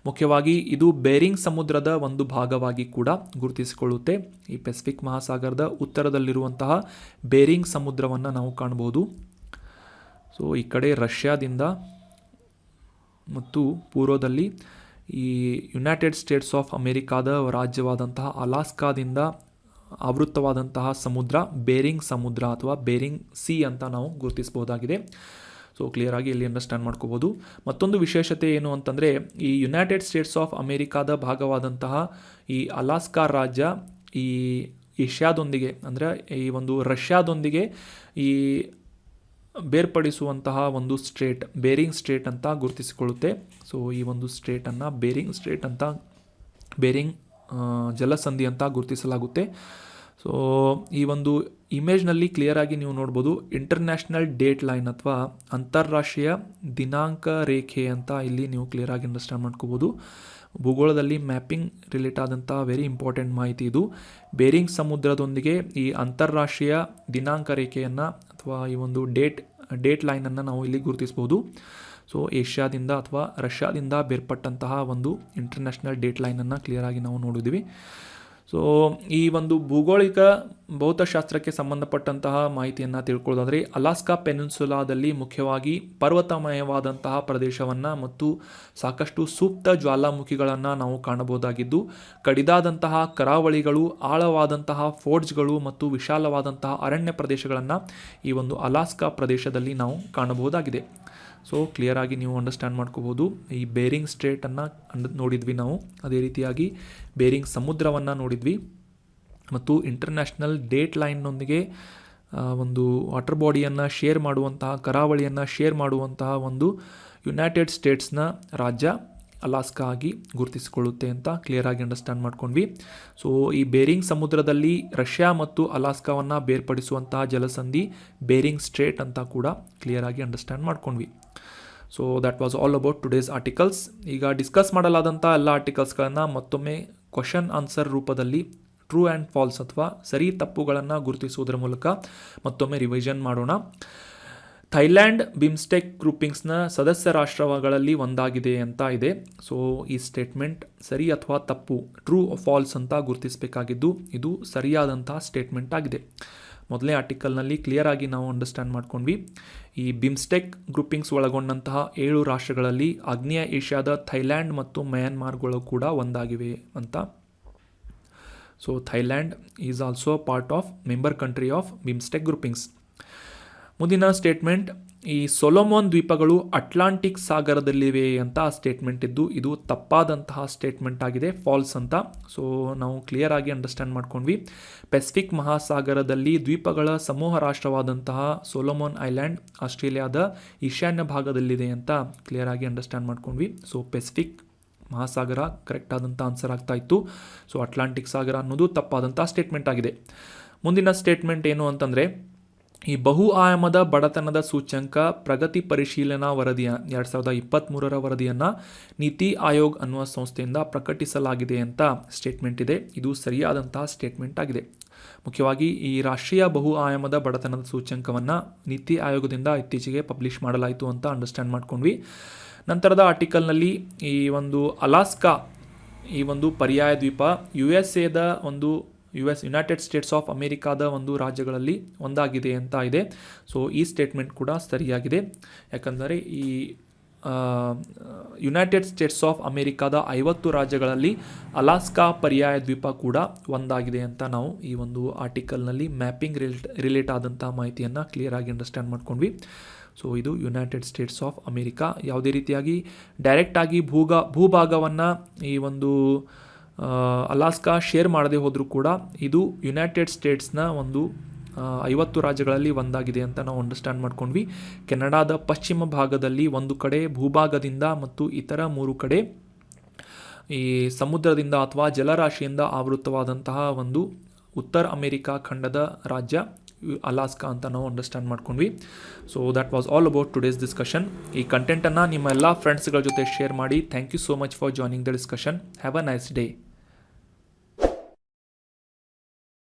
ಮುಖ್ಯವಾಗಿ ಇದು ಬೇರಿಂಗ್ ಸಮುದ್ರದ ಒಂದು ಭಾಗವಾಗಿ ಕೂಡ ಗುರುತಿಸಿಕೊಳ್ಳುತ್ತೆ. ಈ ಪೆಸಿಫಿಕ್ ಮಹಾಸಾಗರದ ಉತ್ತರದಲ್ಲಿರುವಂತಹ ಬೇರಿಂಗ್ ಸಮುದ್ರವನ್ನು ನಾವು ಕಾಣಬಹುದು. ಸೊ ಈ ಕಡೆ ರಷ್ಯಾದಿಂದ ಮತ್ತು ಪೂರ್ವದಲ್ಲಿ ಈ ಯುನೈಟೆಡ್ ಸ್ಟೇಟ್ಸ್ ಆಫ್ ಅಮೆರಿಕಾದ ರಾಜ್ಯವಾದಂತಹ ಅಲಾಸ್ಕಾದಿಂದ ಆವೃತವಾದಂತಹ ಸಮುದ್ರ ಬೇರಿಂಗ್ ಸಮುದ್ರ ಅಥವಾ ಬೇರಿಂಗ್ ಸಿ ಅಂತ ನಾವು ಗುರುತಿಸಬಹುದಾಗಿದೆ. ಸೊ ಕ್ಲಿಯರ್ ಆಗಿ ಇಲ್ಲಿ ಅಂಡರ್ಸ್ಟ್ಯಾಂಡ್ ಮಾಡ್ಕೋಬೋದು. ಮತ್ತೊಂದು ವಿಶೇಷತೆ ಏನು ಅಂತಂದರೆ, ಈ ಯುನೈಟೆಡ್ ಸ್ಟೇಟ್ಸ್ ಆಫ್ ಅಮೆರಿಕಾದ ಭಾಗವಾದಂತಹ ಈ ಅಲಾಸ್ಕಾ ರಾಜ್ಯ ಈ ಏಷ್ಯಾದೊಂದಿಗೆ ಅಂದರೆ ಈ ಒಂದು ರಷ್ಯಾದೊಂದಿಗೆ ಈ ಬೇರ್ಪಡಿಸುವಂತಹ ಒಂದು ಸ್ಟ್ರೇಟ್ ಬೇರಿಂಗ್ ಸ್ಟ್ರೇಟ್ ಅಂತ ಗುರುತಿಸಿಕೊಳ್ಳುತ್ತೆ. ಸೊ ಈ ಒಂದು ಸ್ಟ್ರೇಟನ್ನು ಬೇರಿಂಗ್ ಜಲಸಂಧಿ ಅಂತ ಗುರುತಿಸಲಾಗುತ್ತೆ. ಸೊ ಈ ಒಂದು ಇಮೇಜ್ನಲ್ಲಿ ಕ್ಲಿಯರ್ ಆಗಿ ನೀವು ನೋಡ್ಬೋದು, ಇಂಟರ್ನ್ಯಾಷನಲ್ ಡೇಟ್ ಲೈನ್ ಅಥವಾ ಅಂತಾರಾಷ್ಟ್ರೀಯ ದಿನಾಂಕ ರೇಖೆ ಅಂತ ಇಲ್ಲಿ ನೀವು ಕ್ಲಿಯರ್ ಆಗಿ ಅಂಡರ್ಸ್ಟ್ಯಾಂಡ್ ಮಾಡ್ಕೋಬೋದು. ಭೂಗೋಳದಲ್ಲಿ ಮ್ಯಾಪಿಂಗ್ ರಿಲೇಟ್ ಆದಂಥ ವೆರಿ ಇಂಪಾರ್ಟೆಂಟ್ ಮಾಹಿತಿ ಇದು. ಬೇರಿಂಗ್ ಸಮುದ್ರದೊಂದಿಗೆ ಈ ಅಂತಾರಾಷ್ಟ್ರೀಯ ದಿನಾಂಕ ರೇಖೆಯನ್ನು ಅಥವಾ ಈ ಒಂದು ಡೇಟ್ ಲೈನನ್ನು ನಾವು ಇಲ್ಲಿ ಗುರುತಿಸ್ಬೋದು. ಸೊ ಏಷ್ಯಾದಿಂದ ಅಥವಾ ರಷ್ಯಾದಿಂದ ಬೇರ್ಪಟ್ಟಂತಹ ಒಂದು ಇಂಟರ್ನ್ಯಾಷನಲ್ ಡೇಟ್ ಲೈನನ್ನು ಕ್ಲಿಯರ್ ಆಗಿ ನಾವು ನೋಡಿದ್ವಿ. ಸೊ ಈ ಒಂದು ಭೌಗೋಳಿಕ ಭೌತಶಾಸ್ತ್ರಕ್ಕೆ ಸಂಬಂಧಪಟ್ಟಂತಹ ಮಾಹಿತಿಯನ್ನು ತಿಳ್ಕೊಳ್ಳೋದಾದರೆ ಅಲಾಸ್ಕಾ ಪೆನಿನ್ಸುಲಾದಲ್ಲಿ ಮುಖ್ಯವಾಗಿ ಪರ್ವತಮಯವಾದಂತಹ ಪ್ರದೇಶವನ್ನು ಮತ್ತು ಸಾಕಷ್ಟು ಸೂಕ್ತ ಜ್ವಾಲಾಮುಖಿಗಳನ್ನು ನಾವು ಕಾಣಬಹುದಾಗಿದ್ದು, ಕಡಿದಾದಂತಹ ಕರಾವಳಿಗಳು, ಆಳವಾದಂತಹ ಫೋರ್ಡ್ಸ್ಗಳು ಮತ್ತು ವಿಶಾಲವಾದಂತಹ ಅರಣ್ಯ ಪ್ರದೇಶಗಳನ್ನು ಈ ಒಂದು ಅಲಾಸ್ಕಾ ಪ್ರದೇಶದಲ್ಲಿ ನಾವು ಕಾಣಬಹುದಾಗಿದೆ. ಸೊ ಕ್ಲಿಯರ್ ಆಗಿ ನೀವು ಅಂಡರ್ಸ್ಟ್ಯಾಂಡ್ ಮಾಡ್ಕೋಬೋದು. ಈ ಬೇರಿಂಗ್ ಸ್ಟ್ರೇಟನ್ನು ನೋಡಿದ್ವಿ ನಾವು, ಅದೇ ರೀತಿಯಾಗಿ ಬೇರಿಂಗ್ ಸಮುದ್ರವನ್ನು ನೋಡಿದ್ವಿ ಮತ್ತು ಇಂಟರ್ನ್ಯಾಷನಲ್ ಡೇಟ್ ಲೈನ್ನೊಂದಿಗೆ ಒಂದು ವಾಟರ್ ಬಾಡಿಯನ್ನು ಶೇರ್ ಮಾಡುವಂತಹ, ಕರಾವಳಿಯನ್ನು ಶೇರ್ ಮಾಡುವಂತಹ ಒಂದು ಯುನೈಟೆಡ್ ಸ್ಟೇಟ್ಸ್ನ ರಾಜ್ಯ ಅಲಾಸ್ಕಾ ಆಗಿ ಗುರುತಿಸಿಕೊಳ್ಳುತ್ತೆ ಅಂತ ಕ್ಲಿಯರ್ ಆಗಿ ಅಂಡರ್ಸ್ಟ್ಯಾಂಡ್ ಮಾಡ್ಕೊಂಡ್ವಿ. ಸೊ ಈ ಬೇರಿಂಗ್ ಸಮುದ್ರದಲ್ಲಿ ರಷ್ಯಾ ಮತ್ತು ಅಲಾಸ್ಕಾವನ್ನು ಬೇರ್ಪಡಿಸುವಂತಹ ಜಲಸಂಧಿ ಬೇರಿಂಗ್ ಸ್ಟ್ರೇಟ್ ಅಂತ ಕೂಡ ಕ್ಲಿಯರ್ ಆಗಿ ಅಂಡರ್ಸ್ಟ್ಯಾಂಡ್ ಮಾಡ್ಕೊಂಡ್ವಿ. So that was all about today's articles. ಈಗ ಡಿಸ್ಕಸ್ ಮಾಡಲಾದಂಥ ಎಲ್ಲ ಆರ್ಟಿಕಲ್ಸ್ಗಳನ್ನು ಮತ್ತೊಮ್ಮೆ ಕ್ವಶನ್ ಆನ್ಸರ್ ರೂಪದಲ್ಲಿ ಟ್ರೂ ಆ್ಯಂಡ್ ಫಾಲ್ಸ್ ಅಥವಾ ಸರಿ ತಪ್ಪುಗಳನ್ನು ಗುರುತಿಸುವುದರ ಮೂಲಕ ಮತ್ತೊಮ್ಮೆ ರಿವಿಷನ್ ಮಾಡೋಣ. ಥೈಲ್ಯಾಂಡ್ ಬಿಮ್ಸ್ಟೆಕ್ ಗ್ರೂಪಿಂಗ್ಸ್ನ ಸದಸ್ಯ ರಾಷ್ಟ್ರಗಳಲ್ಲಿ ಒಂದಾಗಿದೆ ಅಂತ ಇದೆ. ಸೊ ಈ ಸ್ಟೇಟ್ಮೆಂಟ್ ಸರಿ ಅಥವಾ ತಪ್ಪು, ಟ್ರೂ ಫಾಲ್ಸ್ ಅಂತ ಗುರುತಿಸಬೇಕಾಗಿದ್ದು ಇದು ಸರಿಯಾದಂಥ ಸ್ಟೇಟ್ಮೆಂಟ್ ಆಗಿದೆ. ಮೊದಲನೇ ಆರ್ಟಿಕಲ್ನಲ್ಲಿ ಕ್ಲಿಯರ್ ಆಗಿ ನಾವು ಅಂಡರ್ಸ್ಟ್ಯಾಂಡ್ ಮಾಡ್ಕೊಂಡ್ವಿ. ಈ ಬಿಮ್ಸ್ಟೆಕ್ ಗ್ರೂಪಿಂಗ್ಸ್ ಒಳಗೊಂಡಂತಹ 7 ರಾಷ್ಟ್ರಗಳಲ್ಲಿ ಆಗ್ನೇಯ ಏಷ್ಯಾದ ಥೈಲ್ಯಾಂಡ್ ಮತ್ತು ಮ್ಯಾನ್ಮಾರ್ಗಳು ಕೂಡ ಒಂದಾಗಿವೆ ಅಂತ. So Thailand is also part of member country of BIMSTEC groupings. ಮುಂದಿನ ಸ್ಟೇಟ್ಮೆಂಟ್, ಈ ಸೊಲೊಮೋನ್ ದ್ವೀಪಗಳು ಅಟ್ಲಾಂಟಿಕ್ ಸಾಗರದಲ್ಲಿವೆ ಅಂತ ಸ್ಟೇಟ್ಮೆಂಟ್ ಇದ್ದು ಇದು ತಪ್ಪಾದಂತಹ ಸ್ಟೇಟ್ಮೆಂಟ್ ಆಗಿದೆ, ಫಾಲ್ಸ್ ಅಂತ. ಸೊ ನಾವು ಕ್ಲಿಯರ್ ಆಗಿ ಅಂಡರ್ಸ್ಟ್ಯಾಂಡ್ ಮಾಡ್ಕೊಂಡ್ವಿ. ಪೆಸಿಫಿಕ್ ಮಹಾಸಾಗರದಲ್ಲಿ ದ್ವೀಪಗಳ ಸಮೂಹ ರಾಷ್ಟ್ರವಾದಂತಹ ಸೊಲೊಮೋನ್ ಐಲ್ಯಾಂಡ್ ಆಸ್ಟ್ರೇಲಿಯಾದ ಈಶಾನ್ಯ ಭಾಗದಲ್ಲಿದೆ ಅಂತ ಕ್ಲಿಯರ್ ಆಗಿ ಅಂಡರ್ಸ್ಟ್ಯಾಂಡ್ ಮಾಡ್ಕೊಂಡ್ವಿ. ಸೊ ಪೆಸಿಫಿಕ್ ಮಹಾಸಾಗರ ಕರೆಕ್ಟ್ ಆದಂಥ ಆನ್ಸರ್ ಆಗ್ತಾ ಇತ್ತು. ಸೊ ಅಟ್ಲಾಂಟಿಕ್ ಸಾಗರ ಅನ್ನೋದು ತಪ್ಪಾದಂಥ ಸ್ಟೇಟ್ಮೆಂಟ್ ಆಗಿದೆ. ಮುಂದಿನ ಸ್ಟೇಟ್ಮೆಂಟ್ ಏನು ಅಂತಂದರೆ, ಈ ಬಹು ಆಯಾಮದ ಬಡತನದ ಸೂಚ್ಯಂಕ ಪ್ರಗತಿ ಪರಿಶೀಲನಾ ವರದಿಯ 2023 ವರದಿಯನ್ನು ನೀತಿ ಆಯೋಗ್ ಅನ್ನುವ ಸಂಸ್ಥೆಯಿಂದ ಪ್ರಕಟಿಸಲಾಗಿದೆ ಅಂತ ಸ್ಟೇಟ್ಮೆಂಟ್ ಇದೆ. ಇದು ಸರಿಯಾದಂತಹ ಸ್ಟೇಟ್ಮೆಂಟ್ ಆಗಿದೆ. ಮುಖ್ಯವಾಗಿ ಈ ರಾಷ್ಟ್ರೀಯ ಬಹು ಆಯಾಮದ ಬಡತನದ ಸೂಚ್ಯಂಕವನ್ನು ನೀತಿ ಆಯೋಗದಿಂದ ಇತ್ತೀಚೆಗೆ ಪಬ್ಲಿಷ್ ಮಾಡಲಾಯಿತು ಅಂತ ಅಂಡರ್ಸ್ಟ್ಯಾಂಡ್ ಮಾಡ್ಕೊಂಡ್ವಿ. ನಂತರದ ಆರ್ಟಿಕಲ್ನಲ್ಲಿ ಈ ಒಂದು ಅಲಾಸ್ಕಾ ಈ ಒಂದು ಪರ್ಯಾಯ ದ್ವೀಪ USA ಒಂದು ಯುನೈಟೆಡ್ ಸ್ಟೇಟ್ಸ್ ಆಫ್ ಅಮೇರಿಕಾದ ಒಂದು ರಾಜ್ಯಗಳಲ್ಲಿ ಒಂದಾಗಿದೆ ಅಂತ ಇದೆ. ಸೊ ಈ ಸ್ಟೇಟ್ಮೆಂಟ್ ಕೂಡ ಸರಿಯಾಗಿದೆ. ಯಾಕಂದರೆ ಈ ಯುನೈಟೆಡ್ ಸ್ಟೇಟ್ಸ್ ಆಫ್ ಅಮೇರಿಕಾದ 50 ರಾಜ್ಯಗಳಲ್ಲಿ ಅಲಾಸ್ಕಾ ಪರ್ಯಾಯ ದ್ವೀಪ ಕೂಡ ಒಂದಾಗಿದೆ ಅಂತ ನಾವು ಈ ಒಂದು ಆರ್ಟಿಕಲ್ನಲ್ಲಿ ಮ್ಯಾಪಿಂಗ್ ರಿಲೇಟ್ ಆದಂಥ ಮಾಹಿತಿಯನ್ನು ಕ್ಲಿಯರ್ ಆಗಿ ಅಂಡರ್ಸ್ಟ್ಯಾಂಡ್ ಮಾಡ್ಕೊಂಡ್ವಿ. ಸೊ ಇದು ಯುನೈಟೆಡ್ ಸ್ಟೇಟ್ಸ್ ಆಫ್ ಅಮೇರಿಕಾ. ಯಾವುದೇ ರೀತಿಯಾಗಿ ಡೈರೆಕ್ಟಾಗಿ ಭೂಭಾಗವನ್ನು ಈ ಒಂದು ಅಲಾಸ್ಕಾ ಶೇರ್ ಮಾಡದೆ ಹೋದರೂ ಕೂಡ ಇದು ಯುನೈಟೆಡ್ ಸ್ಟೇಟ್ಸ್ನ ಒಂದು 50 ರಾಜ್ಯಗಳಲ್ಲಿ ಒಂದಾಗಿದೆ ಅಂತ ನಾವು ಅಂಡರ್ಸ್ಟ್ಯಾಂಡ್ ಮಾಡ್ಕೊಂಡ್ವಿ. ಕೆನಡಾದ ಪಶ್ಚಿಮ ಭಾಗದಲ್ಲಿ ಒಂದು ಕಡೆ ಭೂಭಾಗದಿಂದ ಮತ್ತು ಇತರ 3 ಕಡೆ ಈ ಸಮುದ್ರದಿಂದ ಅಥವಾ ಜಲರಾಶಿಯಿಂದ ಆವೃತವಾದಂತಹ ಒಂದು ಉತ್ತರ ಅಮೇರಿಕಾ ಖಂಡದ ರಾಜ್ಯ ಅಲಾಸ್ಕಾ ಅಂತ ನಾವು ಅಂಡರ್ಸ್ಟ್ಯಾಂಡ್ ಮಾಡ್ಕೊಂಡ್ವಿ. So that was all about today's discussion. ಈ ಕಂಟೆಂಟನ್ನು ನಿಮ್ಮ ಎಲ್ಲ ಫ್ರೆಂಡ್ಸ್ಗಳ ಜೊತೆ ಶೇರ್ ಮಾಡಿ. Thank you so much for joining the discussion. Have a nice day.